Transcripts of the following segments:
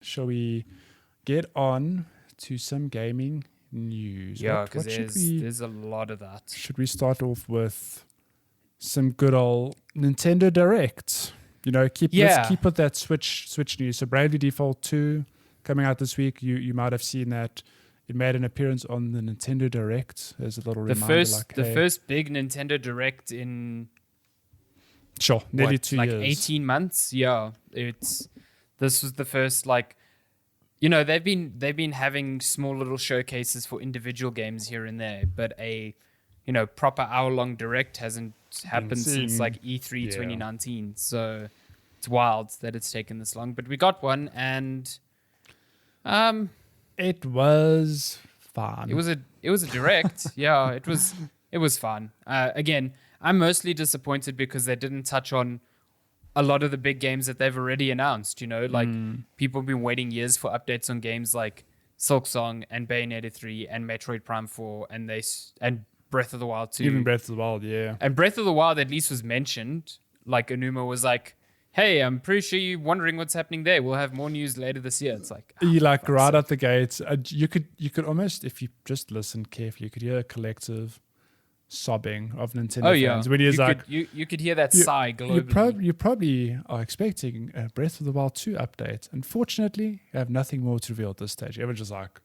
shall we get on to some gaming news? Yeah, because there's a lot of that. Should we start off with some good old Nintendo Direct? Let's keep with that Switch news. So Bravely Default 2 coming out this week. You might have seen that it made an appearance on the Nintendo Direct as a little reminder. The first big Nintendo Direct in nearly 2 years, 18 months. Yeah, this was the first they've been having small little showcases for individual games here and there, but a proper hour-long Direct hasn't happened since E3 2019. So it's wild that it's taken this long, but we got one, and it was fun. It was a Direct. Yeah, it was fun. Again, I'm mostly disappointed because they didn't touch on a lot of the big games that they've already announced. People have been waiting years for updates on games like Silksong and Bayonetta 3 and Metroid Prime 4 and Breath of the Wild 2. Even Breath of the Wild, yeah. And Breath of the Wild at least was mentioned. Like Onuma was like, hey, I'm pretty sure you're wondering what's happening there. We'll have more news later this year. It's like... right out the gates. You could almost, if you just listened carefully, you could hear a collective sobbing of Nintendo fans. When you could hear that sigh globally. You probably are expecting a Breath of the Wild 2 update. Unfortunately, you have nothing more to reveal at this stage. Everyone's just like,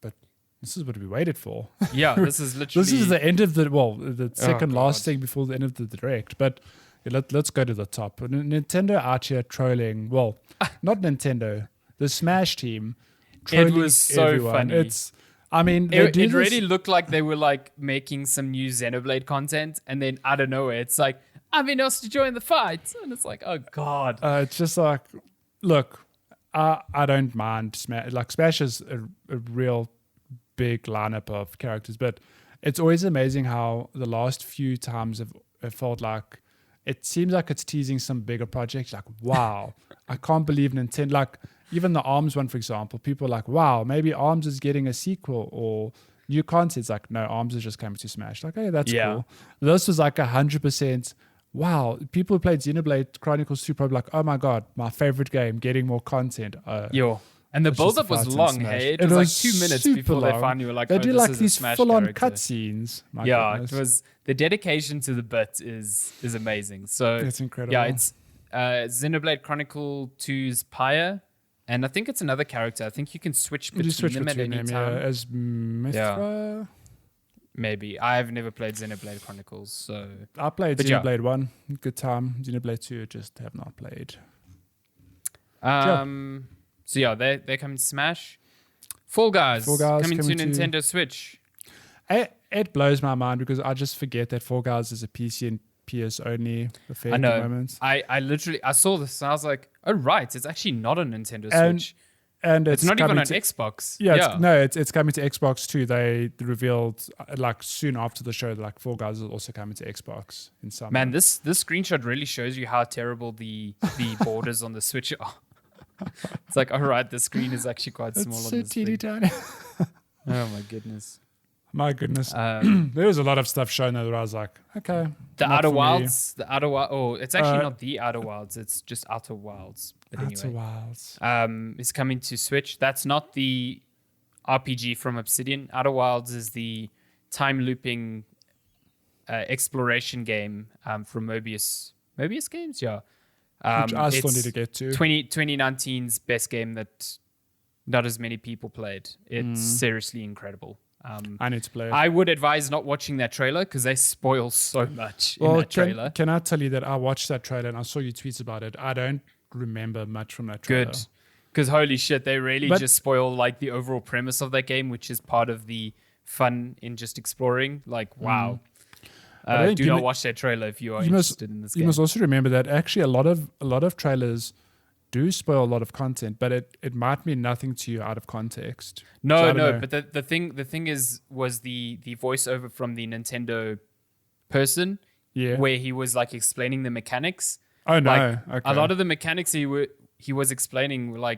but this is what we waited for. Yeah, this is literally... This is the end of the second last thing before the end of the Direct. But let's go to the top. Nintendo out here trolling, not Nintendo, the Smash team trolling It was so everyone. funny. It really looked like they were making some new Xenoblade content, and then out of nowhere, it's like, I've been asked to join the fight, and it's like, oh god. It's just like, look, I don't mind Smash. Smash is a real big lineup of characters, but it's always amazing how the last few times have felt like it seems like it's teasing some bigger project. Like, wow, I can't believe Nintendo. Even the ARMS one, for example, people are like, wow, maybe ARMS is getting a sequel or new content. It's like, no, ARMS is just coming to Smash. Like, hey, that's cool. This was 100%. Wow, people who played Xenoblade Chronicles 2 probably like, oh my god, my favorite game, getting more content. And the build-up was long, hey? It was 2 minutes before they finally were like, they do these full-on cutscenes. It was... The dedication to the bit is amazing. So it's incredible. Yeah, it's Xenoblade Chronicle 2's Pyre, and I think it's another character. I think you can switch between them at any time. As Mithra? Yeah. Maybe. I've never played Xenoblade Chronicles, so... I played Xenoblade 1. Good time. Xenoblade 2, just have not played. So yeah, they're coming to Smash. Fall Guys coming to Nintendo Switch. It blows my mind because I just forget that Fall Guys is a PC and PS only affair at the moment. I saw this and I was like, oh right, it's actually not on Nintendo Switch. And it's not even on Xbox. It's coming to Xbox too. They revealed soon after the show that Fall Guys is also coming to Xbox in summer. Man, this screenshot really shows you how terrible the borders on the Switch are. It's like, all right, the screen is actually quite small. It's on so this teeny thing. tiny. Oh my goodness. My goodness. There was a lot of stuff shown there that I was like, okay. The Outer Wilds. It's actually not the Outer Wilds. It's just Outer Wilds. But Outer anyway, Wilds. Is coming to Switch. That's not the RPG from Obsidian. Outer Wilds is the time looping exploration game from Mobius Games. Yeah. Which I still need to get to. 2019's best game that not as many people played. It's seriously incredible. I need to play it. I would advise not watching that trailer because they spoil so much in that trailer. Can I tell you that I watched that trailer and I saw your tweets about it. I don't remember much from that trailer. Good. Because holy shit, they really just spoil the overall premise of that game, which is part of the fun in just exploring. Wow. Do not watch that trailer if you are interested in this game. You must also remember that actually a lot of trailers do spoil a lot of content, but it might mean nothing to you out of context. No, but the thing was the voiceover from the Nintendo person, where he was explaining the mechanics. Oh no! Okay. A lot of the mechanics he was explaining were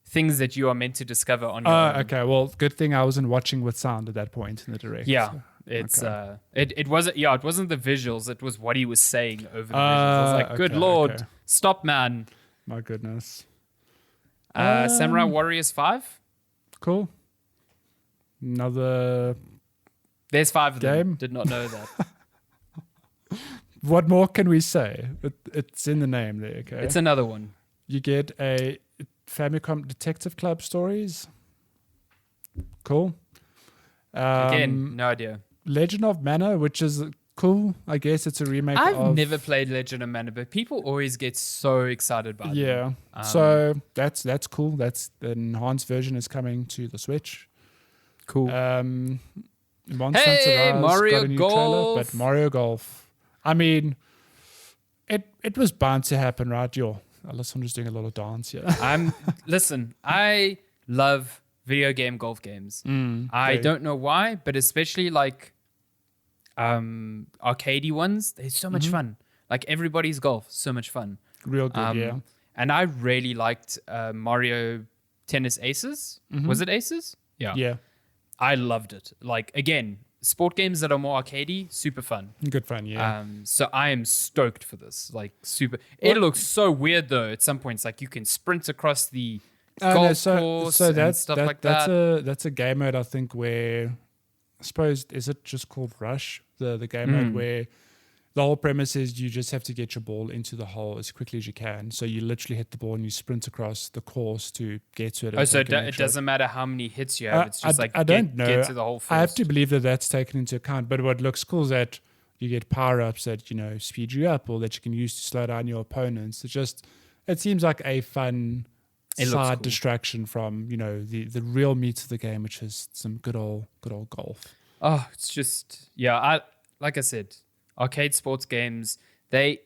things that you are meant to discover on your own. Okay. Well, good thing I wasn't watching with sound at that point in the Direct. Yeah. It's it wasn't the visuals, it was what he was saying over the visuals. I was like, good lord, stop, man. My goodness. Samurai Warriors 5. Cool. Another There's 5 of them. game. Did not know that. What more can we say? It's in the name there, okay? It's another one. You get a Famicom Detective Club stories. Cool. Again, no idea. Legend of Mana, which is cool. I guess it's a remake I've never played Legend of Mana, but people always get so excited about it. Yeah. So that's cool. That's the enhanced version is coming to the Switch. Cool. Monster Hey, Hunter Rise Mario got a new Golf. trailer, but Mario Golf. I mean, it was bound to happen, right? Alessandra's doing a lot of dance here. Listen, I love video game golf games. I don't know why, but especially like arcadey ones, they're so much fun. Like Everybody's Golf, so much fun. Real good, yeah. And I really liked Mario Tennis Aces. Was it Aces? Yeah. I loved it. Like, again, sport games that are more arcadey, super fun. Good fun, yeah. So I am stoked for this. Like, super. It looks so weird, though, at some points. Like, you can sprint across the golf course and stuff like that. That's a game mode, I think, where, I suppose, is it just called Rush? The game mode where the whole premise is you just have to get your ball into the hole as quickly as you can. So you literally hit the ball and you sprint across the course to get to it. Oh, so it doesn't matter how many hits you have. It's just I don't know. Get to the hole first. I have to believe that that's taken into account. But what looks cool is that you get power-ups that, speed you up or that you can use to slow down your opponents. It seems like a fun side distraction from, the real meat of the game, which is some good old golf. Oh, it's just, like I said, arcade sports games, they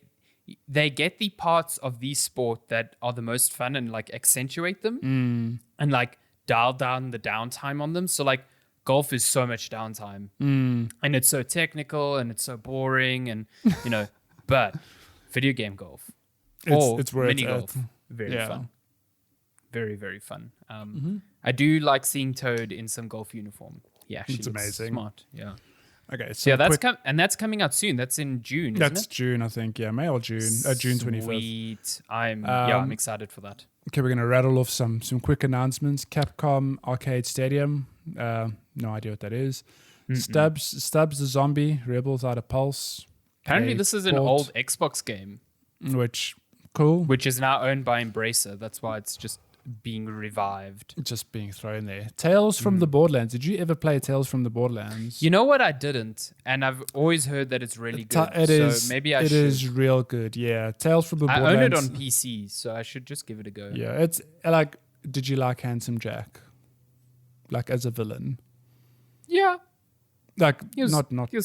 get the parts of the sport that are the most fun and like accentuate them and like dial down the downtime on them. So like golf is so much downtime and it's so technical and it's so boring and but video game golf it's where mini it's golf, at. very fun. Very, very fun. I do like seeing Toad in some golf uniform. He actually looks amazing. Smart. Yeah. Okay, so that's coming out soon. That's in June. That's isn't it? June, I think. Yeah, May or June. June 25th. Sweet. I'm excited for that. Okay, we're gonna rattle off some quick announcements. Capcom Arcade Stadium. No idea what that is. Stubbs the Zombie Rebel Without a Pulse. Apparently, this is an old Xbox game, which cool. Which is now owned by Embracer. That's why it's just being revived. Just being thrown there. Tales from the Borderlands. Did you ever play Tales from the Borderlands? You know what? I didn't. And I've always heard that it's really good. Maybe I should. It is real good, yeah. Tales from the Borderlands. I own it on PC, so I should just give it a go. Yeah, it's like, did you like Handsome Jack? Like as a villain? Yeah. Like, he was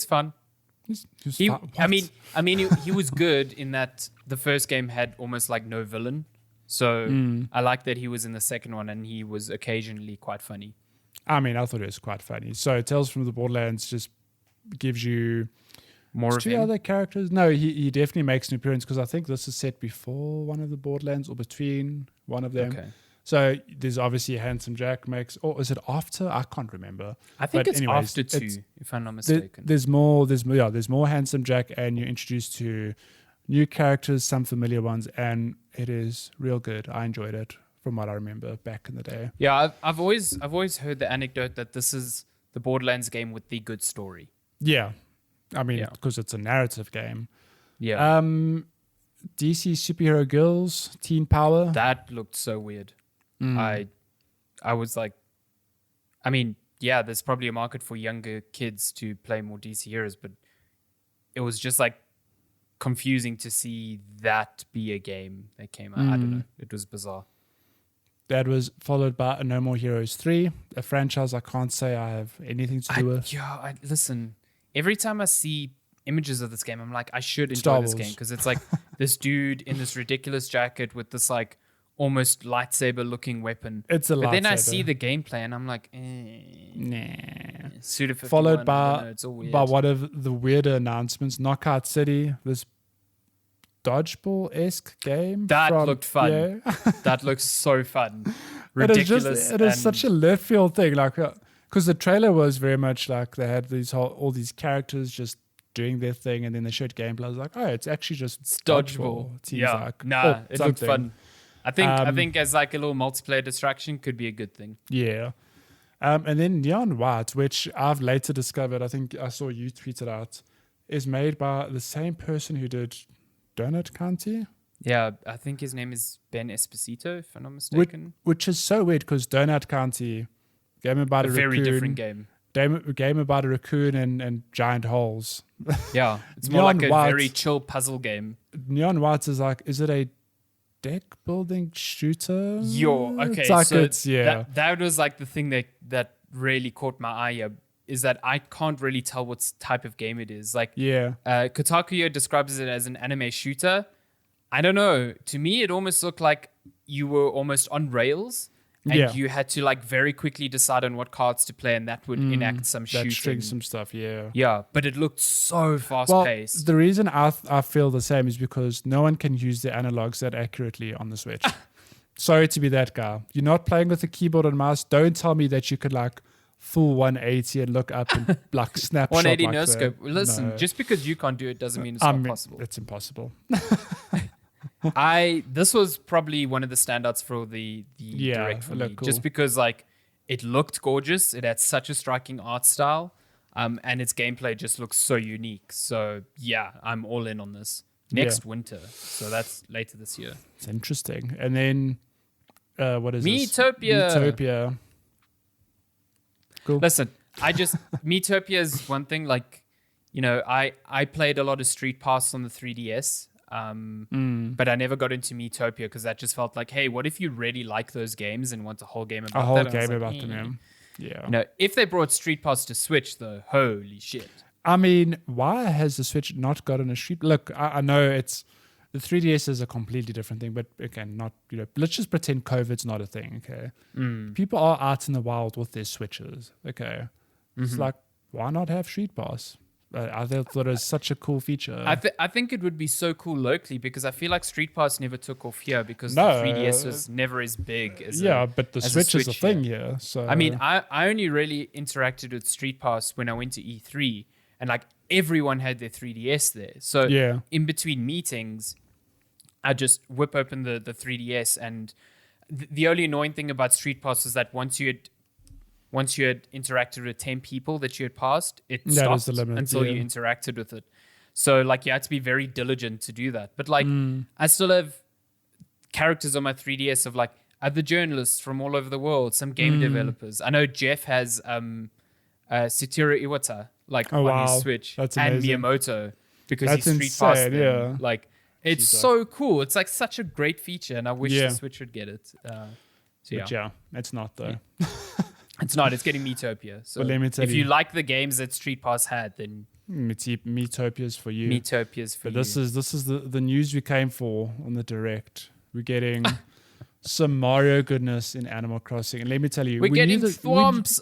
fun. He was good in that the first game had almost like no villain. So I like that he was in the second one and he was occasionally quite funny. I thought it was quite funny. So Tales from the Borderlands just gives you more of two him? other characters. No, he definitely makes an appearance because I think this is set before one of the Borderlands or between one of them. Okay. So there's obviously Handsome Jack makes, or is it after? I can't remember. I think it's after 2, if I'm not mistaken. There's more Handsome Jack, and you're introduced to new characters, some familiar ones, and it is real good. I enjoyed it from what I remember back in the day. Yeah, I've always heard the anecdote that this is the Borderlands game with the good story. Yeah, because it's a narrative game. Yeah. DC Superhero Girls Teen Power. That looked so weird. I was like, there's probably a market for younger kids to play more DC heroes, but it was just like confusing to see that be a game that came out. I don't know. It was bizarre. That was followed by No More Heroes 3, a franchise I can't say I have anything to do with. Yeah, listen, every time I see images of this game, I'm like, I should enjoy this game because it's like this dude in this ridiculous jacket with this like almost lightsaber looking weapon. It's a lightsaber. But then I see the gameplay and I'm like, nah. Suda 51, followed by it's all weird. one of the weirder announcements, Knockout City, this dodgeball-esque game. That looked fun. Yeah. That looks so fun. Ridiculous. It is such a left field thing, like because the trailer was very much like they had all these characters just doing their thing, and then they showed gameplay. I was like, oh, it's actually just dodgeball. Yeah, like, it looked fun. I think as like a little multiplayer distraction could be a good thing. Yeah. And then Neon White, which I've later discovered, I think I saw you tweet it out, is made by the same person who did Donut County. Yeah, I think his name is Ben Esposito, if I'm not mistaken. Which is so weird because Donut County, game about a very raccoon, different game. Game about a raccoon and giant holes. Yeah, it's more like a very chill puzzle game. Neon White is like, is it a deck building shooter? Okay, it's like so that was like the thing that really caught my eye here, is that I can't really tell what type of game it is. Like, Kotaku describes it as an anime shooter. I don't know. To me, it almost looked like you were almost on rails, and you had to like very quickly decide on what cards to play, and that would enact some shooting. String some stuff, yeah. Yeah, but it looked so fast paced. The reason I feel the same is because no one can use the analogs that accurately on the Switch. Sorry to be that guy. You're not playing with a keyboard and mouse. Don't tell me that you could like full 180 and look up and like snapshot 180 like no that. scope. Listen, just because you can't do it doesn't mean it's not possible. It's impossible. This was probably one of the standouts for the direct for me, just because like it looked gorgeous. It had such a striking art style, and its gameplay just looks so unique. So yeah, I'm all in on this. Next winter, so that's later this year. It's interesting. And then what is Miitopia? Miitopia. Cool. Listen, Miitopia is one thing. Like, you know, I played a lot of Street Pass on the 3DS. But I never got into Miitopia because that just felt like, hey, what if you really like those games and want a whole game about them? Yeah. You know, if they brought Street Pass to Switch, though, holy shit. I mean, why has the Switch not gotten a Street? Look, I know it's the 3DS is a completely different thing, but again, not, you know, let's just pretend COVID's not a thing. Okay, people are out in the wild with their Switches. Okay, it's like, why not have Street Pass? I thought it was such a cool feature. I think it would be so cool locally because I feel like Street Pass never took off here because the 3DS was never as big as but the Switch is a thing here. So I mean, I only really interacted with Street Pass when I went to E3, and like everyone had their 3DS there. So in between meetings, I just whip open the 3DS, and the only annoying thing about Street Pass was that once you had interacted with 10 people that you had passed, it stopped until you interacted with it. So like you had to be very diligent to do that. But like I still have characters on my 3DS of like other journalists from all over the world, some game developers. I know Jeff has Satoru Iwata on his Switch, and Miyamoto because he's Street Pass. Yeah. Like it's so cool. It's like such a great feature, and I wish the Switch would get it. But it's not though. Yeah. It's not. It's getting Miitopia. So if you like the games that Street Pass had, then Miitopia's for you. Miitopia's for you. But this is the news we came for on the direct. We're getting some Mario goodness in Animal Crossing, and let me tell you, we're getting thwomps.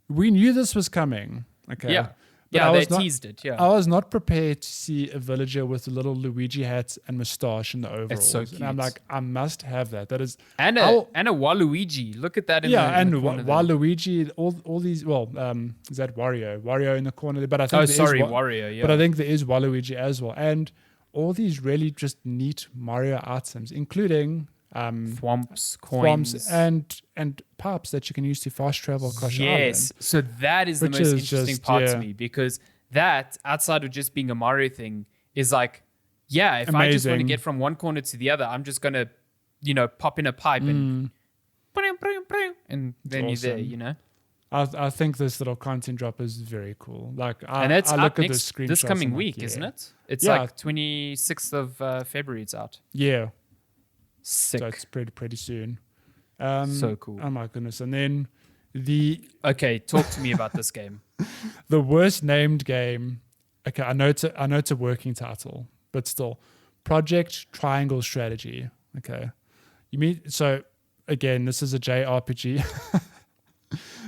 We knew this was coming. Okay. Yeah. Yeah, they teased it. Yeah, I was not prepared to see a villager with a little Luigi hat and mustache in the overalls. It's so cute. And I'm like, I must have that. That is and a Waluigi. Look at that. Waluigi. All these. Well, is that Wario in the corner there? But I think Wario. Yeah. But I think there is Waluigi as well, and all these really just neat Mario items, including thwomps, coins, and pipes that you can use to fast travel across your island. Yes, so that is the most interesting part to me, because that, outside of just being a Mario thing, is like, if amazing. I just want to get from one corner to the other, I'm just gonna, pop in a pipe and then awesome. you're there, you know. I think this little content drop is very cool. Like, and it's I look at the screenshots this coming week, isn't it? It's like 26th of February. It's out. Yeah. Sick. So it's pretty soon. So cool. Oh my goodness. And then okay, talk to me about this game. The worst named game. Okay, I know it's a working title, but still, Project Triangle Strategy. Okay, so again, this is a JRPG.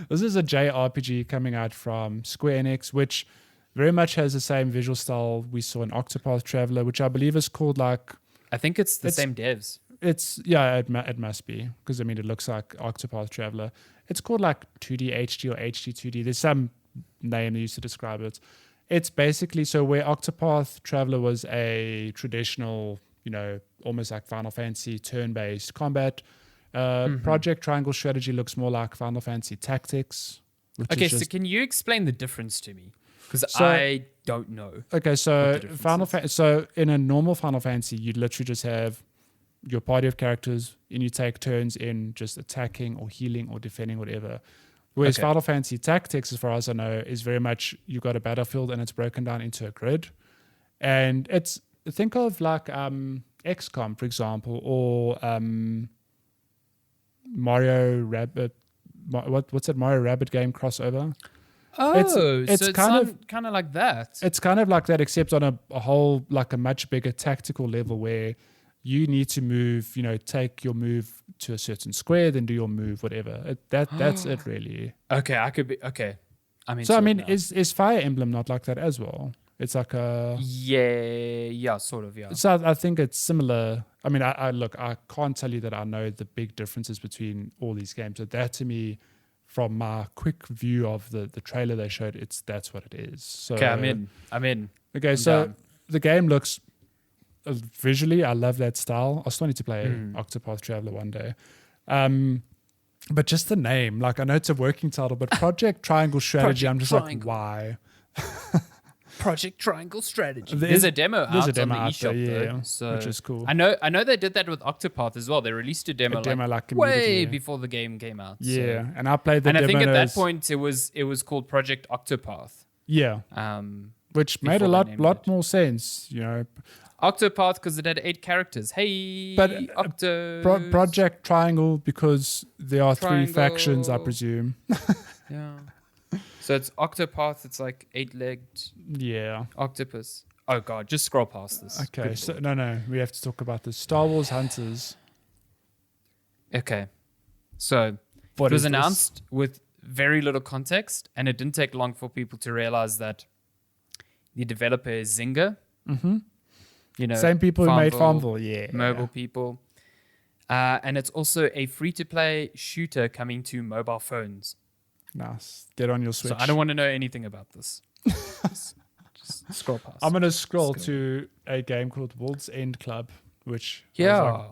This is a JRPG coming out from Square Enix, which very much has the same visual style we saw in Octopath Traveler, which I believe is called like. I think it's the same devs. It must be, because it looks like Octopath Traveler. It's called like 2D HD or HD 2D. There's some name they used to describe it. It's basically, so where Octopath Traveler was a traditional almost like Final Fantasy turn-based combat. Mm-hmm. Project Triangle Strategy looks more like Final Fantasy Tactics. Okay, so can you explain the difference to me? Because So- I don't know. Okay, so what the difference is. So in a normal Final Fantasy, you'd literally just have your party of characters, and you take turns in just attacking or healing or defending, whatever. Whereas Okay. Final Fantasy Tactics, as far as I know, is very much you've got a battlefield and it's broken down into a grid, and it's think of like XCOM, for example, or Mario Rabbit. What's that Mario Rabbit game crossover? Oh, it's so it's kind kind of like that. It's kind of like that, except on a whole, like a much bigger tactical level where you need to move, take your move to a certain square, then do your move, whatever. That's it, really. Okay, I could be okay. So, I mean, is Fire Emblem not like that as well? It's like a... yeah, sort of, yeah. So I think it's similar. I mean, I can't tell you that I know the big differences between all these games. So that, to me, from my quick view of the trailer they showed, that's what it is. So, Okay, I'm in. Okay, I'm so down. the game looks visually, I love that style. I still need to play Octopath Traveler one day. But just the name, like, I know it's a working title, but Project Triangle Strategy, Project I'm just Triangle. like, why? Project Triangle Strategy. There There's is- a demo there's a out demo on the out there, eShop, yeah, though, so which is cool. I know they did that with Octopath as well. They released a demo, like way immediately. before the game came out. Yeah, so. and I played the And I demo. think at that as- point it was called Project Octopath. yeah, which made a before they lot named it. more sense, Octopath because it had 8 characters. Hey, But, Octo. Project Triangle, because there are 3 factions, I Triangle. presume. Yeah. So it's Octopath. It's like 8-legged Yeah. octopus. Oh god, just scroll past this. Okay, Good so lord. no, we have to talk about the Star Wars Hunters. Okay. So What it was is this? announced with very little context, and it didn't take long for people to realize that the developer is Zynga. Mm-hmm. You know, Same people who made Farmville, Farmville, yeah. mobile people. And it's also a free-to-play shooter coming to mobile phones. Nice. Get on your Switch. So I don't want to know anything about this. just scroll past. I'm going to scroll Let's to a game called World's End Club, which I was Yeah. like,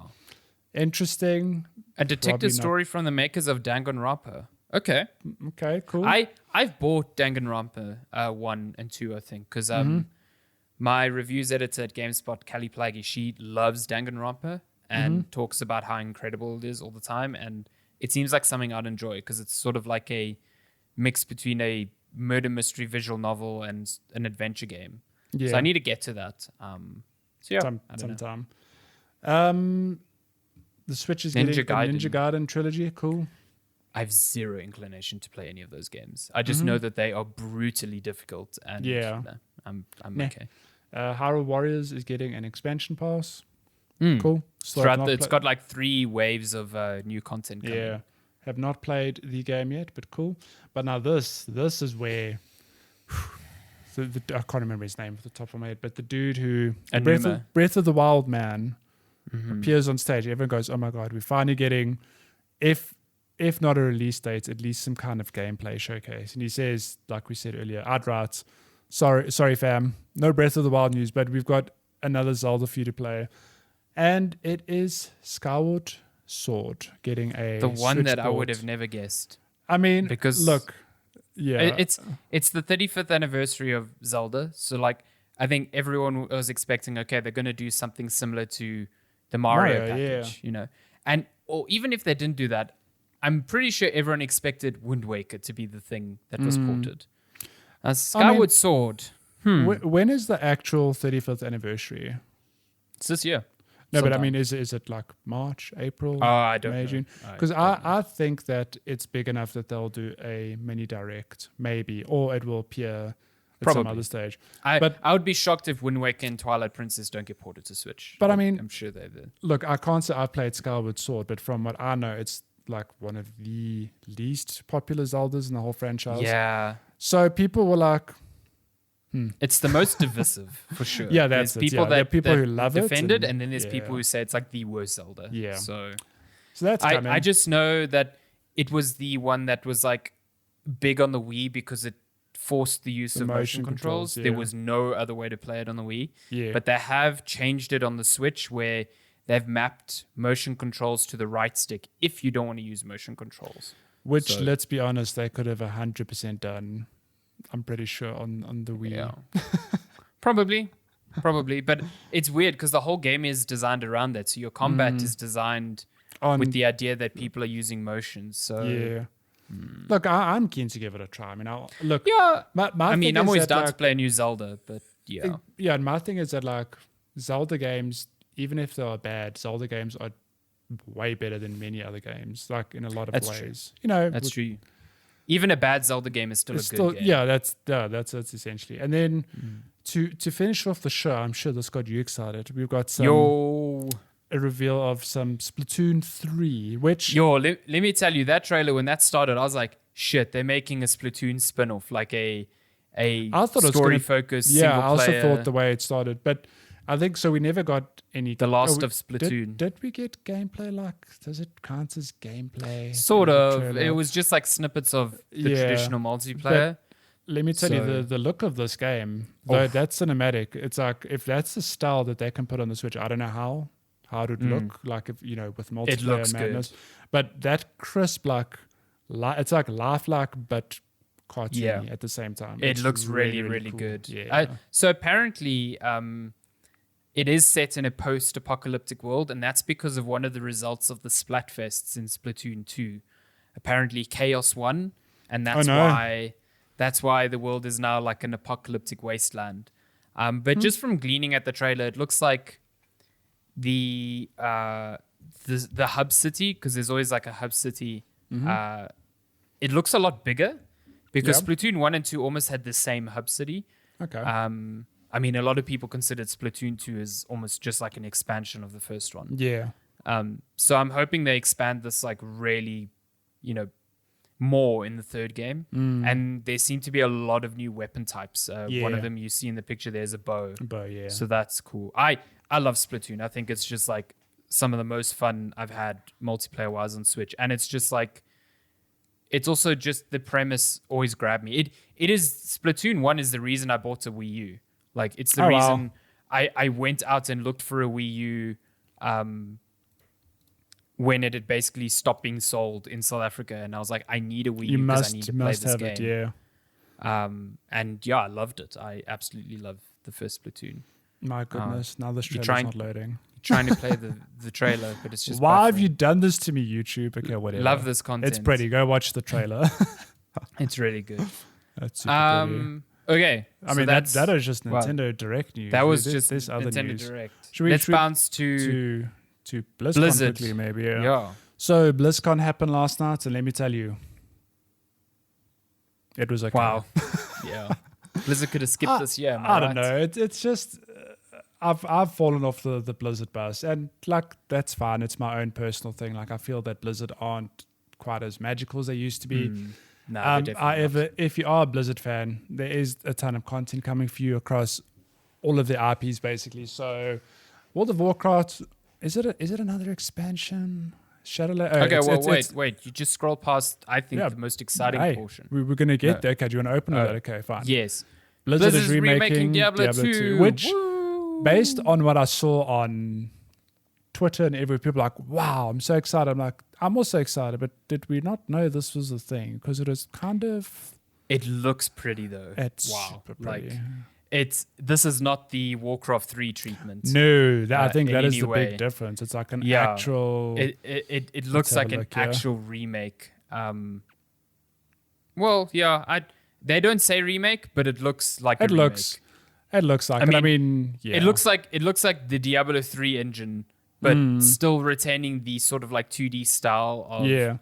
interesting. A detective Probably not. story from the makers of Danganronpa. Okay. Okay, cool. I've bought Danganronpa 1 and 2, I think, because my reviews editor at GameSpot, Callie Plaggy, she loves Danganronpa and talks about how incredible it is all the time. And it seems like something I'd enjoy because it's sort of like a mix between a murder mystery visual novel and an adventure game. yeah. So I need to get to that. So yeah, I don't know. sometime. The Switch is Ninja getting a Ninja Gaiden. Gaiden trilogy. Cool. I have zero inclination to play any of those games. I just know that they are brutally difficult, and Yeah. no, I'm Nah. okay. Hyrule Warriors is getting an expansion pass. Mm. Cool. Still have Throughout not it's got like 3 waves of new content coming. Yeah. Have not played the game yet, but cool. But now this is where I can't remember his name off the top of my head, but the dude who Enuma. Breath of the Wild man Mhm. appears on stage. Everyone goes, "Oh my god, we're finally getting, if not a release date, at least some kind of gameplay showcase." And he says, like we said earlier, I'd write, sorry fam, no Breath of the Wild news, but we've got another Zelda for you to play, and it is Skyward Sword getting a The one Switch that I would port. have never guessed. I mean, Because- look, yeah, It's the 35th anniversary of Zelda, so like I think everyone was expecting, okay, they're going to do something similar to the Mario package, you know. And or even if they didn't do that, I'm pretty sure everyone expected Wind Waker to be the thing that was ported. Skyward Sword. When is the actual 35th anniversary? It's this year. No, but I Sometime. mean, is it like March, April? Oh, I don't May, know. June? I Because don't know. I think that it's big enough that they'll do a mini direct, maybe, or it will appear at some Probably. other stage. I but- would be shocked if Wind Waker and Twilight Princess don't get ported to Switch. But I mean- I'm sure they did. Look, I can't say I've played Skyward Sword, but from what I know, it's like one of the least popular Zeldas in the whole franchise. Yeah. So people were like, It's the most divisive, for sure. Yeah, that's There's it, people yeah. There are that people that who love it defend it, and- and then there's yeah. people who say it's like the worst Zelda. Yeah. So so that's coming. I just know that it was the one that was like big on the Wii because it forced the use of motion controls. yeah. There was no other way to play it on the Wii. Yeah. But they have changed it on the Switch where they've mapped motion controls to the right stick if you don't want to use motion controls. Which, let's be honest, they could have 100% done, I'm pretty sure, on the Wii. Yeah. Probably. But it's weird because the whole game is designed around that. So your combat is designed with the idea that people are using motions. So yeah. Look, I'm keen to give it a try. I mean, yeah. I'm always down to play a new Zelda, but yeah. Yeah, and my thing is that, like, Zelda games, even if they are bad, Zelda games are way better than many other games, like, in a lot of ways. True. That's true. Even a bad Zelda game is still a good game. Yeah, that's essentially. And then to finish off the show, I'm sure this got you excited. We've got a reveal of some Splatoon 3, which... let me tell you, that trailer, when that started, I was like, shit, they're making a Splatoon spin-off, like a story-focused single player. Yeah, I also thought the way it started, but I think so. We never got any... The Last of Splatoon. Did we get gameplay? Like, does it count as gameplay? Sort of. It was just like snippets of the traditional multiplayer. But let me tell you, the look of this game, though that's cinematic, it's like, if that's the style that they can put on the Switch, I don't know how it would look like, if with multiplayer madness. Good. But that crisp, it's like lifelike, but cartoony at the same time. It looks really cool. Good. Yeah. So apparently, it is set in a post-apocalyptic world, and that's because of one of the results of the Splatfests in Splatoon 2. Apparently, Chaos won, and that's why the world is now like an apocalyptic wasteland. But just from gleaning at the trailer, it looks like the hub city, because there's always like a hub city. It looks a lot bigger because Splatoon 1 and 2 almost had the same hub city. Okay. I mean, a lot of people considered Splatoon 2 as almost just like an expansion of the first one. Yeah. So I'm hoping they expand this like really, more in the third game. And there seem to be a lot of new weapon types. One of them you see in the picture, there's a bow. Yeah. So that's cool. I love Splatoon. I think it's just like some of the most fun I've had multiplayer-wise on Switch. And it's just like, it's also just the premise always grabbed me. It is, Splatoon 1 is the reason I bought a Wii U. Like, it's the reason I went out and looked for a Wii U when it had basically stopped being sold in South Africa. And I was like, I need a Wii U because I need to play this game. And yeah, I loved it. I absolutely love the first Splatoon. My goodness, now this trailer's not loading. Trying to play the trailer, but it's just why have you done this to me, YouTube? Okay, whatever. Love this content. It's pretty. Go watch the trailer. It's really good. That's super pretty. Okay. I mean, that is just Nintendo Direct news. That was just other Nintendo news. Direct. Let's bounce to BlizzCon Blizzard. quickly, maybe. Yeah. So BlizzCon happened last night, and let me tell you, it was okay. Wow. Yeah. Blizzard could have skipped this year. I don't know. It's just I've fallen off the Blizzard bus, and like that's fine. It's my own personal thing. Like I feel that Blizzard aren't quite as magical as they used to be. No, however, if you are a Blizzard fan, there is a ton of content coming for you across all of their IPs, basically. So, World of Warcraft, is it another expansion? Shadowlands. Wait. You just scroll past, I think, the most exciting portion. We were going to get there. Okay, do you want to open that? Okay, fine. Yes. Blizzard is remaking Diablo 2, which, based on what I saw on Twitter and every people are like, wow, I'm so excited. I'm like, I'm also excited, but did we not know this was a thing? Because it is kind of... It looks pretty, though. It's super pretty. Like, this is not the Warcraft 3 treatment. No, I think that is the big difference. It's like an actual... It looks like an actual remake. Well, yeah, they don't say remake, but it looks like a remake. It looks like it. I mean, yeah. It looks like the Diablo 3 engine, but still retaining the sort of like 2D style of... Yeah,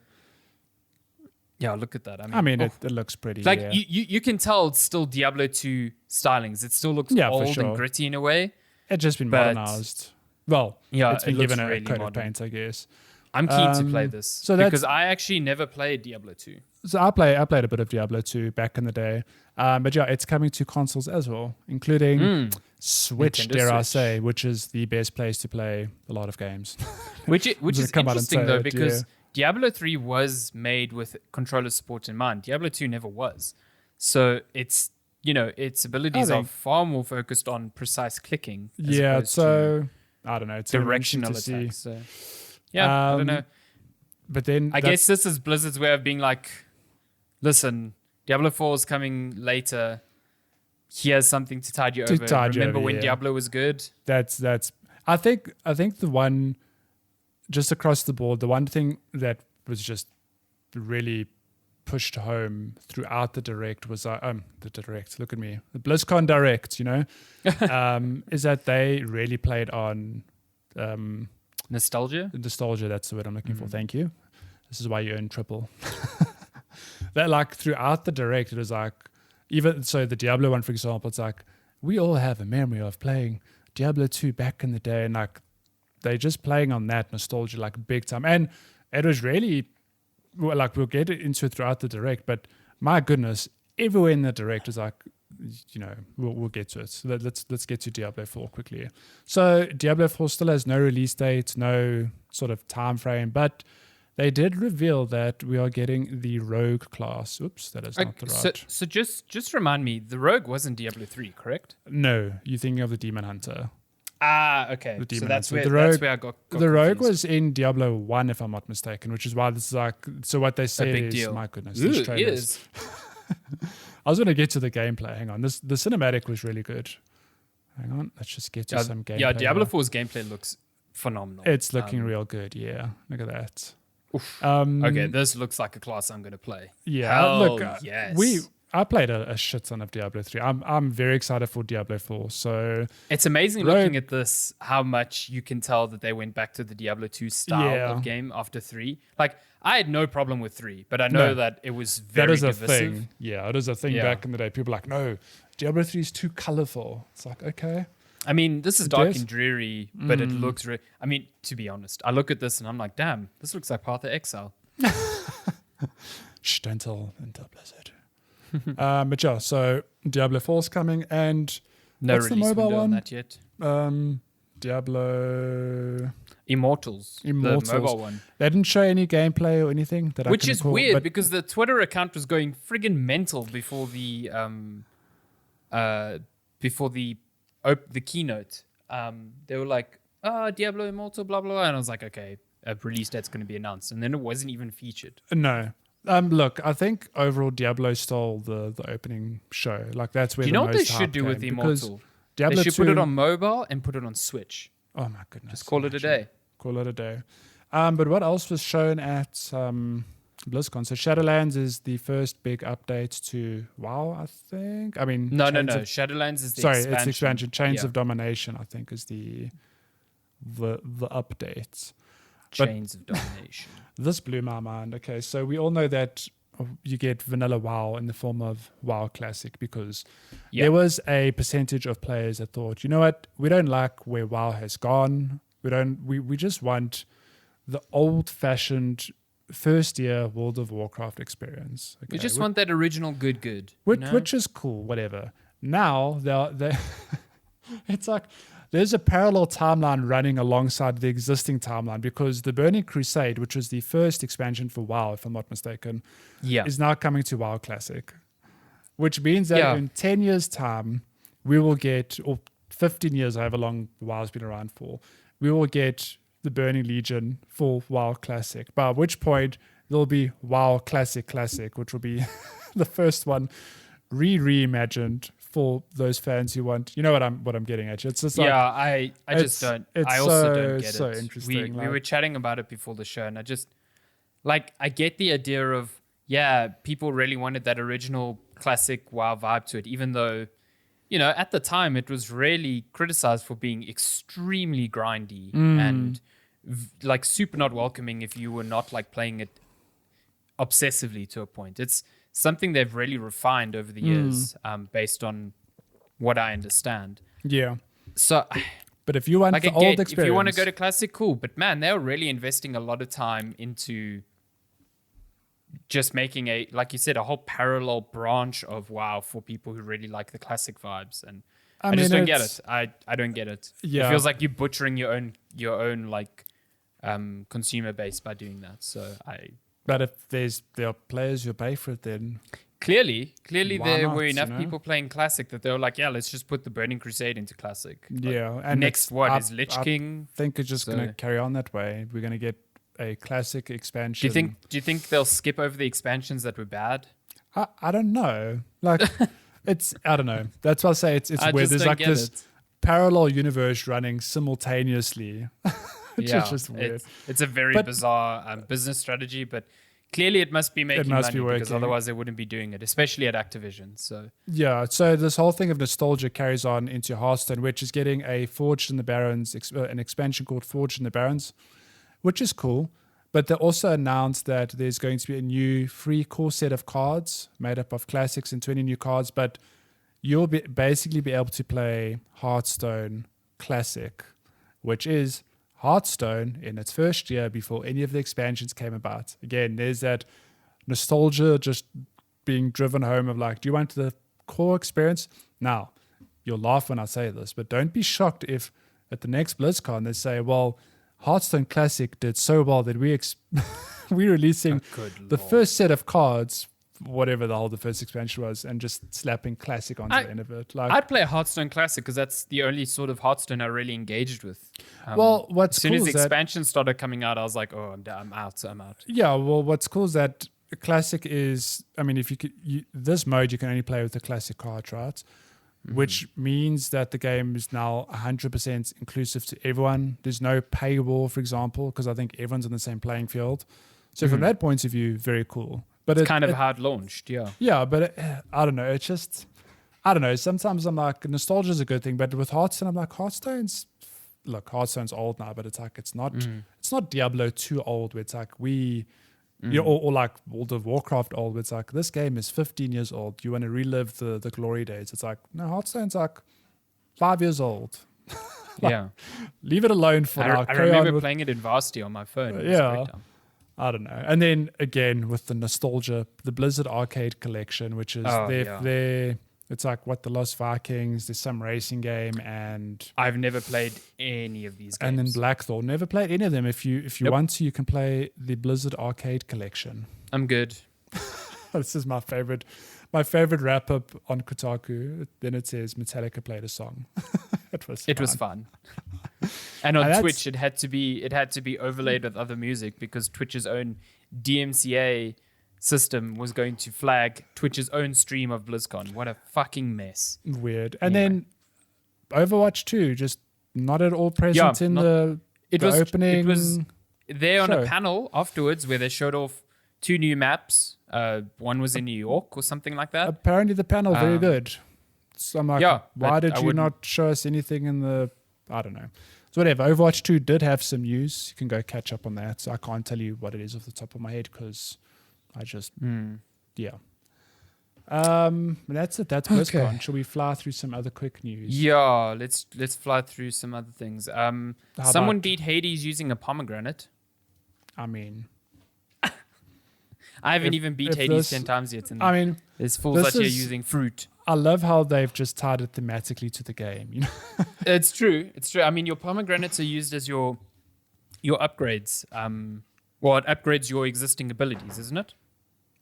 look at that. I mean, it looks pretty. Like you can tell it's still Diablo 2 stylings. It still looks old and gritty in a way. It's just been modernized. Well, it's been given a really coat of paint, I guess. I'm keen to play this because I actually never played Diablo 2. So I played a bit of Diablo 2 back in the day. But yeah, it's coming to consoles as well, including Switch, I say, which is the best place to play a lot of games. Which is interesting, though, because Diablo 3 was made with controller support in mind. Diablo 2 never was. So it's, its abilities I are think- far more focused on precise clicking. As Yeah, opposed to so I don't know. It's directional interesting to see. attacks. So, yeah, I don't know. But then I guess this is Blizzard's way of being like, listen, Diablo 4 is coming later. Here's something to tide you over. Remember when Diablo was good? That's. I think the one, just across the board, the one thing that was just really pushed home throughout the direct was the direct. Look at me, the BlizzCon direct. Is that they really played on Nostalgia. Nostalgia. That's the word I'm looking for. Thank you. This is why you earn triple. That like throughout the direct, it was like, even so the Diablo one, for example, it's like we all have a memory of playing Diablo 2 back in the day, and like they just playing on that nostalgia like big time. And it was really like, we'll get into it throughout the direct, but my goodness, everywhere in the direct is like, we'll get to it. So let's get to Diablo 4 quickly. So Diablo 4 still has no release date, no sort of time frame, but they did reveal that we are getting the rogue class. Oops, that is not the right. So just remind me, the rogue wasn't Diablo 3, correct? No, you're thinking of the demon hunter. Okay. The demon So that's hunter. where I got the rogue confused. was in Diablo 1, if I'm not mistaken, which is why this is like, so what they say big is, deal. my goodness, Ooh, these it trailers. is. I was going to get to the gameplay. Hang on. The cinematic was really good. Hang on. Let's just get to some gameplay. Yeah, Diablo here. 4's gameplay looks phenomenal. It's looking real good. Yeah. Look at that. Oof. Um, Okay, this looks like a class I'm going to play. Yeah. Hell Look, yes. I played a shit ton of Diablo 3. I'm very excited for Diablo 4. So It's amazing Rogue- looking at this, how much you can tell that they went back to the Diablo 2 style of game after 3. Like, I had no problem with 3, but I know that it was very that is a divisive. thing. Yeah, it is a thing Yeah. back in the day. People are like, no, Diablo 3 is too colorful. It's like, okay. I mean, this is dark is. and dreary, but it looks... I mean, to be honest, I look at this and I'm like, damn, this looks like Path of Exile. Shh, don't tell Blizzard. But yeah, so Diablo 4 is coming, and No what's the release mobile window on one? that yet. Diablo Immortals, the mobile one. They didn't show any gameplay or anything that Which I can is recall, weird but because the Twitter account was going friggin' mental before the keynote. They were like, Diablo Immortal, blah, blah, blah. And I was like, okay, a release date's going to be announced. And then it wasn't even featured. no. Look, I think overall Diablo stole the opening show. Like that's where Do you the know what they most should hype do with came, the because Immortal? Diablo They should 2, put it on mobile and put it on Switch. Oh my goodness! Just call it a day. Call it a day. But what else was shown at BlizzCon? So Shadowlands is the first big update to WoW, I think. I mean, No. Chains of- Shadowlands is the Sorry, expansion. it's expansion. Chains Yeah. of Domination, I think, is the update. Chains of Domination. This blew my mind. Okay, so we all know that you get vanilla WoW in the form of WoW Classic because there was a percentage of players that thought, you know what, we don't like where WoW has gone. We just want the old-fashioned first-year World of Warcraft experience. Okay, We just want that original good. which is cool, whatever. Now they it's like there's a parallel timeline running alongside the existing timeline because the Burning Crusade, which was the first expansion for WoW, if I'm not mistaken, is now coming to WoW Classic, which means that in 10 years' time, we will get, or 15 years, however long WoW's been around for, we will get the Burning Legion for WoW Classic, by which point there'll be WoW Classic, which will be the first one reimagined for those fans who want, you know what I'm getting at. It's just like, I just don't. I also don't get so it. interesting. We were chatting about it before the show, and I just I get the idea of people really wanted that original classic WoW vibe to it, even though at the time it was really criticized for being extremely grindy and super not welcoming if you were not playing it obsessively to a point. It's something they've really refined over the years, based on what I understand. Yeah. So, but if you want the old experience, if you want to go to classic, cool. But man, they were really investing a lot of time into just making like you said, a whole parallel branch of WoW for people who really like the classic vibes. And I just don't get it. I don't get it. Yeah. It feels like you're butchering your own consumer base by doing that. So But if there are players who pay for it, then Clearly, Why there not, were enough you know? people playing Classic that they were like, yeah, let's just put the Burning Crusade into Classic. Like, Yeah, and next, is Lich King? I think it's just So- going to carry on that way. We're going to get a classic expansion. Do you think they'll skip over the expansions that were bad? I don't know. Like, I don't know. That's why I say it's I weird. just There's don't like get this it. parallel universe running simultaneously. Which Yeah, is just weird. It's a very But- bizarre business strategy, but clearly it must be making must money be because working. otherwise they wouldn't be doing it, especially at Activision. So Yeah, so this whole thing of nostalgia carries on into Hearthstone, which is getting a Forged in the Barrens, an expansion called Forged in the Barrens, which is cool. But they also announced that there's going to be a new free core set of cards made up of classics and 20 new cards. But you'll basically be able to play Hearthstone Classic, which is Hearthstone in its first year before any of the expansions came about. Again, there's that nostalgia just being driven home of like, do you want the core experience? Now, you'll laugh when I say this, but don't be shocked if at the next BlizzCon they say, well, Hearthstone Classic did so well that we're releasing the first set of cards, whatever the first expansion was, and just slapping Classic onto the end of it. Like, I'd play Hearthstone Classic because that's the only sort of Hearthstone I really engaged with. well, what's as soon cool as the is that, expansion started coming out, I was like, oh, I'm out. yeah, well, what's cool is that Classic is, I mean, if this mode you can only play with the Classic cards, right? Which means that the game is now 100% inclusive to everyone. There's no paywall, for example, because I think everyone's on the same playing field. So from that point of view, very cool. But It's kind of how it launched, yeah. yeah, but I don't know. It's just, I don't know. Sometimes I'm like, nostalgia is a good thing, but with Hearthstone, I'm like, Hearthstone's old now, but it's like, it's not Diablo 2 old, where it's like or like World of Warcraft old, where it's like, this game is 15 years old. You want to relive the glory days. It's like, no, Hearthstone's like 5 years old. Yeah. Leave it alone for now. I Carry on remember with- playing it in Varsity on my phone. It was Yeah. a great time. I don't know. And then again with the nostalgia, the Blizzard Arcade Collection, which is their it's like what the Lost Vikings, there's some racing game, and I've never played any of these games. and then Blackthorn. Never played any of them. If you want to, you can play the Blizzard Arcade Collection. I'm good. This is my favorite wrap up on Kotaku. Then it says Metallica played a song. It was fun. And on And Twitch, it had to be overlaid with other music because Twitch's own DMCA system was going to flag Twitch's own stream of BlizzCon. What a fucking mess. Weird. And then Overwatch 2, just not at all present in the opening. It was there on a show. panel afterwards where they showed off 2 new maps. One was in New York or something like that. Apparently the panel very good. So I'm like, Yeah, why but did I you wouldn't- not show us anything in the? I don't know. So whatever. Overwatch 2 did have some news. You can go catch up on that. So I can't tell you what it is off the top of my head because I just yeah. That's it. That's BlizzCon. Shall we fly through some other quick news? Yeah, let's fly through some other things. Someone about- beat Hades using a pomegranate. I mean, I haven't If- even beat if Hades this- 10 times yet. And I mean, there's fools this out here is- using fruit. I love how they've just tied it thematically to the game. You know, It's true. I mean, your pomegranates are used as your upgrades. Well, it upgrades your existing abilities, isn't it?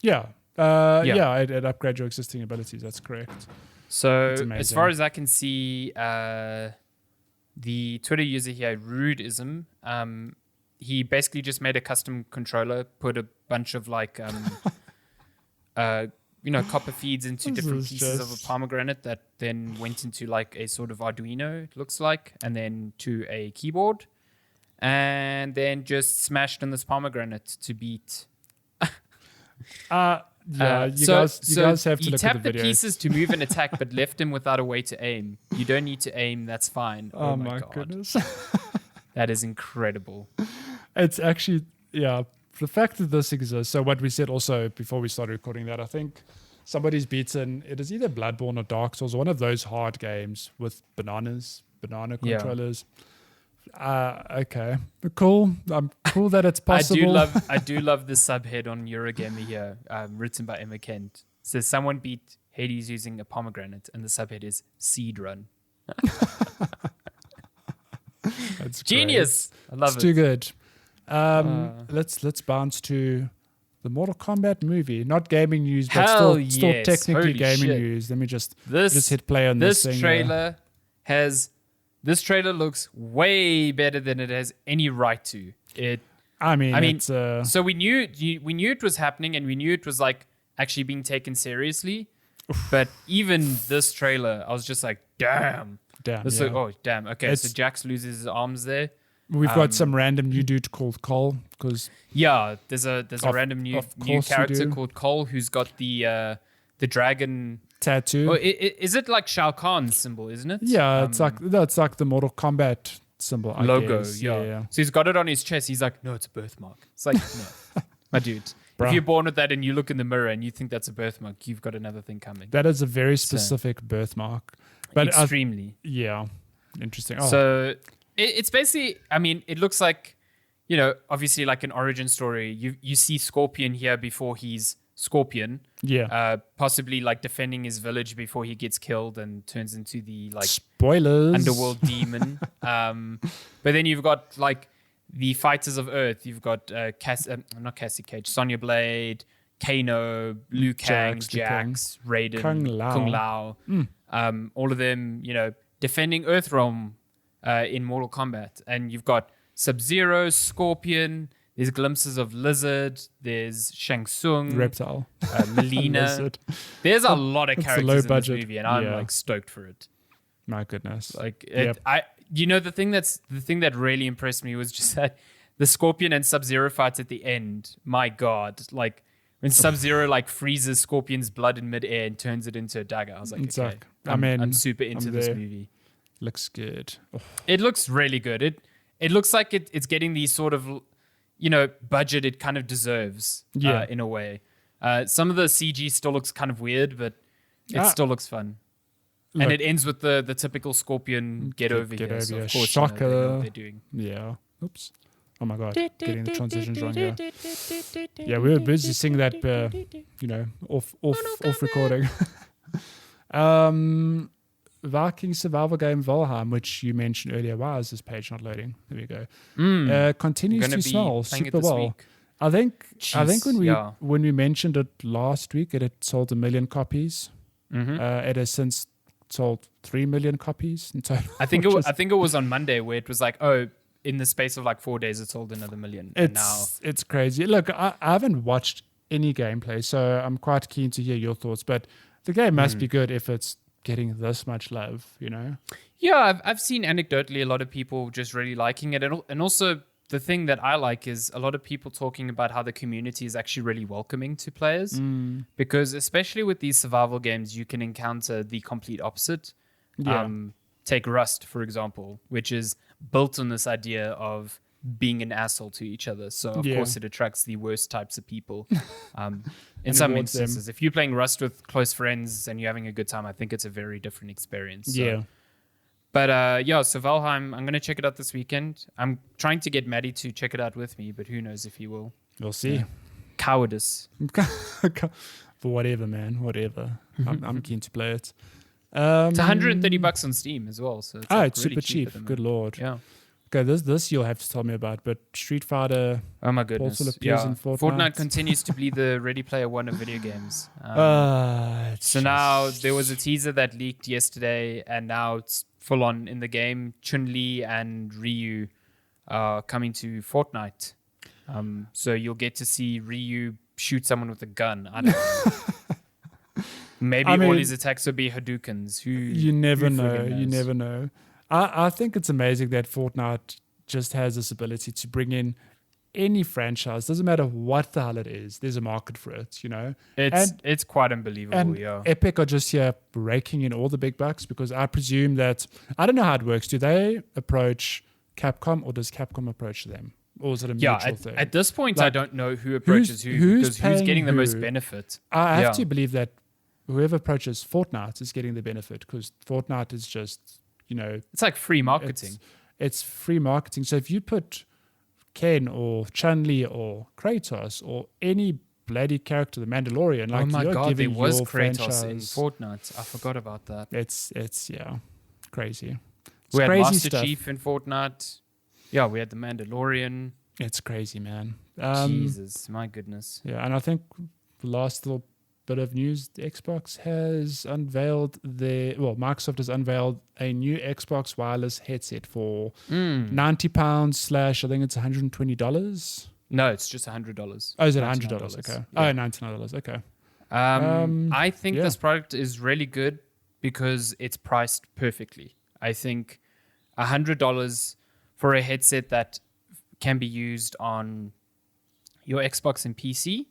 yeah. Yeah. It upgrades your existing abilities. That's correct. So It's as amazing. far as I can see, the Twitter user here, Rudeism, he basically just made a custom controller, put a bunch of like, copper feeds into This different is pieces of just- a pomegranate that then went into like a sort of Arduino, it looks like, and then to a keyboard, and then just smashed in this pomegranate to beat. You guys have to you look tap at the video. pieces to move and attack, but left him without a way to aim. You don't need to aim. That's fine. Oh, my my God. goodness. That is incredible. It's actually, the fact that this exists. So what we said also before we started recording that, I think somebody's beaten, it is either Bloodborne or Dark Souls, one of those hard games with banana Yeah. controllers. Okay, cool. I'm cool that it's possible. I do love the subhead on Eurogamer here, written by Emma Kent. It says someone beat Hades using a pomegranate, and the subhead is Seed Run. That's Genius. I love It's it. too good. Let's bounce to The Mortal Kombat movie, not gaming news, but Hell still yes. technically Holy gaming shit. news. Let me just hit play on this thing. This trailer looks way better than it has any right to. I mean, it's, so we knew it was happening, and we knew it was like actually being taken seriously. But even this trailer, I was just like, damn. This damn. Okay, so Jax loses his arms there. We've got some random new dude called Cole, because there's a random new character called Cole who's got the dragon tattoo. Oh, is it like Shao Kahn's symbol, isn't it? Yeah, it's like the Mortal Kombat symbol logo. Guess. Yeah. So he's got it on his chest. He's like, no, it's a birthmark. It's like, no, my dude. Bruh. If you're born with that and you look in the mirror and you think that's a birthmark, you've got another thing coming. That is a very specific birthmark. But extremely. Interesting. So it's basically, I mean, it looks like, obviously like an origin story. You see Scorpion here before he's Scorpion. Yeah. Possibly like defending his village before he gets killed and turns into the like spoilers underworld demon. But then you've got like the Fighters of Earth. You've got not Cassie Cage, Sonya Blade, Kano, Liu Kang, Jax, Raiden, Kung Lao. All of them, defending Earthrealm in Mortal Kombat. And you've got Sub-Zero, Scorpion. There's glimpses of Lizard. There's Shang Tsung, Reptile, Melina. There's a lot of characters in this movie, and I'm like stoked for it. My goodness! Like the thing that really impressed me was just that the Scorpion and Sub-Zero fights at the end. My God, like when Sub-Zero like freezes Scorpion's blood in midair and turns it into a dagger. I was like, okay, I'm super into this movie. Looks good. Oh. It looks really good. It looks like it's getting these sort of budget it kind of deserves in a way. Some of the CG still looks kind of weird, but it still looks fun. Look, and it ends with the typical Scorpion get over here. So of course, Shocker. They know what they're doing. Yeah. Oops. Oh my God. Getting the transitions wrong here. Yeah, we were busy singing that, off recording. Viking survival game Valheim, which you mentioned earlier. Why is this page not loading? There we go. Continues to smell super well. Week. I think when we mentioned it last week, it had sold 1 million copies. It has since sold 3 million copies in total. I think it was on Monday where it was like, in the space of like 4 days, it sold another 1 million. It's crazy. Look, I haven't watched any gameplay, so I'm quite keen to hear your thoughts. But the game must be good if it's getting this much love, Yeah, I've seen anecdotally a lot of people just really liking it, and also the thing that I like is a lot of people talking about how the community is actually really welcoming to players, because especially with these survival games, you can encounter the complete opposite. Take Rust, for example, which is built on this idea of being an asshole to each other. So, of course, it attracts the worst types of people. In some instances, if you're playing Rust with close friends and you're having a good time, I think it's a very different experience. So. But, so Valheim, I'm going to check it out this weekend. I'm trying to get Maddie to check it out with me, but who knows if he will. We'll see. Yeah. Cowardice. For whatever, man. Whatever. I'm keen to play it. It's $130 on Steam as well. So it's it's really super cheap. Good Lord. Yeah. Okay, this you'll have to tell me about, but Street Fighter. Oh my goodness! Also appears in Fortnite continues to be the Ready Player One of video games. So now there was a teaser that leaked yesterday, and now it's full on in the game. Chun-Li and Ryu are coming to Fortnite. So you'll get to see Ryu shoot someone with a gun. I don't know. Maybe all his attacks will be Hadoukens. You never know. You never know. I think it's amazing that Fortnite just has this ability to bring in any franchise. Doesn't matter what the hell it is. There's a market for it, It's quite unbelievable, and Epic are just here raking in all the big bucks, because I presume that, I don't know how it works. Do they approach Capcom, or does Capcom approach them? Or is it a mutual thing? At this point, I don't know who approaches who's getting the most benefit. I have to believe that whoever approaches Fortnite is getting the benefit, because Fortnite is just... it's like free marketing. It's free marketing. So if you put Ken or Chun-Li or Kratos or any bloody character, the Mandalorian, like, oh my God, there was Kratos in Fortnite. I forgot about that. It's crazy. It's we had crazy Master stuff. Chief in Fortnite. Yeah, we had the Mandalorian. It's crazy, man. Jesus, my goodness. Yeah, and I think the last little bit of news, Xbox has unveiled Microsoft has unveiled a new Xbox wireless headset for £90 / I think it's $120. No, it's just $100. Oh, is it $100? Okay. Yeah. Oh, $99. Okay. I think yeah. this product is really good because it's priced perfectly. I think $100 for a headset that can be used on your Xbox and PC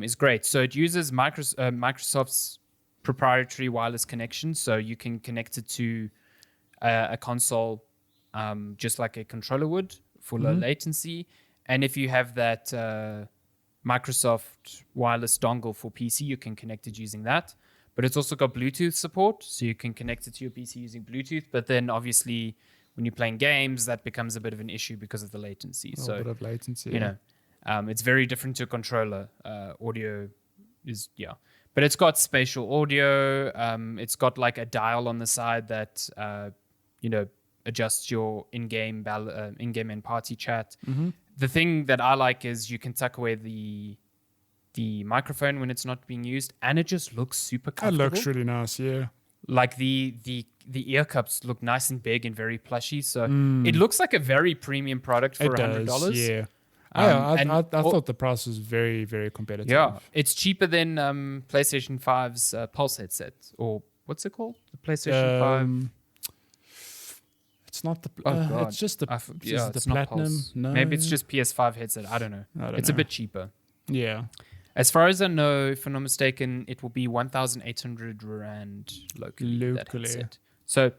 is great. So it uses Microsoft's proprietary wireless connection, so you can connect it to a console just like a controller would for low latency. And if you have that Microsoft wireless dongle for PC, you can connect it using that. But it's also got Bluetooth support, so you can connect it to your PC using Bluetooth. But then obviously when you're playing games, that becomes a bit of an issue because of the latency. A bit of latency. You know, it's very different to a controller. Audio is, but it's got spatial audio. It's got like a dial on the side that, adjusts your in-game and party chat. The thing that I like is you can tuck away the microphone when it's not being used, and it just looks super comfortable. It looks really nice, yeah. Like the ear cups look nice and big and very plushy, so it looks like a very premium product for $100. Yeah. I thought the price was very, very competitive. Yeah, it's cheaper than PlayStation 5's Pulse headset, or what's it called? The PlayStation 5. It's not the. God. It's just the. It's not Platinum. Pulse. No, maybe it's just PS5 headset. I don't know. It's a bit cheaper. Yeah. As far as I know, if I'm not mistaken, it will be 1,800 rand locally. That headset. So,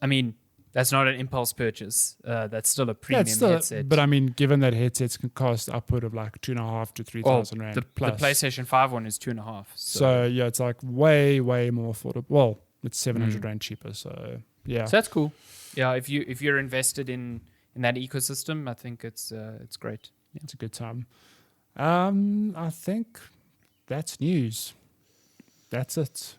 I mean, that's not an impulse purchase. That's still a premium headset. But I mean, given that headsets can cost upward of like 2,500 to 3,000 rand the plus. The PlayStation 5 one is 2,500. So yeah, it's like way, way more affordable. Well, it's 700 rand cheaper. So yeah. So that's cool. Yeah, if you're invested in that ecosystem, I think it's great. Yeah. It's a good time. I think that's news. That's it.